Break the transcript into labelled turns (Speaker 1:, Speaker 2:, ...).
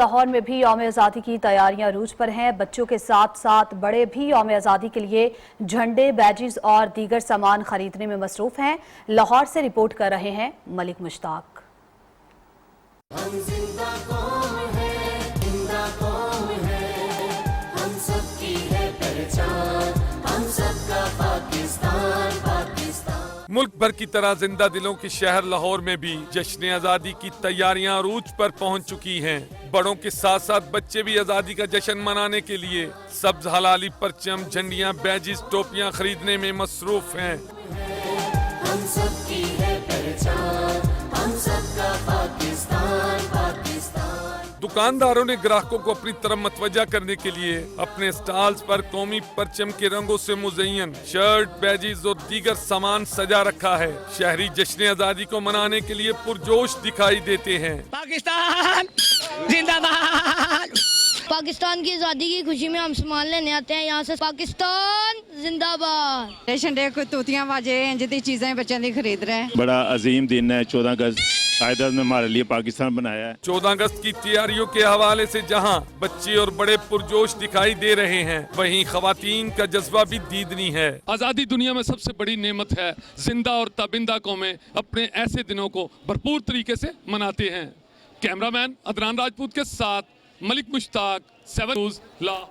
Speaker 1: लाहौर में भी यौम आज़ादी की तैयारियां रूज पर हैं। बच्चों के साथ साथ बड़े भी यौम आज़ादी के लिए झंडे, बैजेस और दीगर सामान खरीदने में मसरूफ हैं। लाहौर से रिपोर्ट कर रहे हैं मलिक मुश्ताक।
Speaker 2: हम जिंदा कौम है, जिंदा कौम है, हम सबकी है पहचान, हम सबका पाकिस्तान, पाकिस्तान।
Speaker 3: मुल्क भर की तरह जिंदा दिलों की शहर लाहौर में भी जश्न आज़ादी की तैयारियां अरूज पर पहुंच चुकी हैं। बड़ों के साथ साथ बच्चे भी आज़ादी का जश्न मनाने के लिए सब्ज हलाली परचम, झंडियां, बैजिस, टोपियां खरीदने में मसरूफ हैं।
Speaker 2: हम सबकी है पहचान, हम सबका पाकिस्तान, पाकिस्तान।
Speaker 3: दुकानदारों ने ग्राहकों को अपनी तरफ मतवजा करने के लिए अपने स्टॉल्स पर कौमी परचम के रंगों से मुज़य्यन शर्ट, बैजिस और दीगर सामान सजा रखा है। शहरी जश्न आज़ादी को मनाने के लिए पुरजोश दिखाई देते हैं।
Speaker 4: पाकिस्तान जिंदाबाद।
Speaker 5: पाकिस्तान की आज़ादी की खुशी में हम सामान लेने आते हैं यहाँ से। पाकिस्तान जिंदाबाद।
Speaker 6: रेशन डे को तोतियां बाजे जितनी चीजें बच्चों की खरीद रहे हैं।
Speaker 7: बड़ा अजीम दिन है 14 अगस्त कायदत में हमारे लिए पाकिस्तान बनाया है।
Speaker 3: 14 अगस्त की तैयारियों के हवाले से जहां बच्चे और बड़े पुरजोश दिखाई दे रहे हैं, वहीं खवातीन का जज्बा भी दीदनी है।
Speaker 8: आज़ादी दुनिया में सबसे बड़ी नेमत है। जिंदा और ताबिंदा कौमें अपने ऐसे दिनों को भरपूर तरीके से मनाते हैं। कैमरामैन अदनान राजपूत के साथ मलिक मुश्ताक, 7 न्यूज़ लाहौर।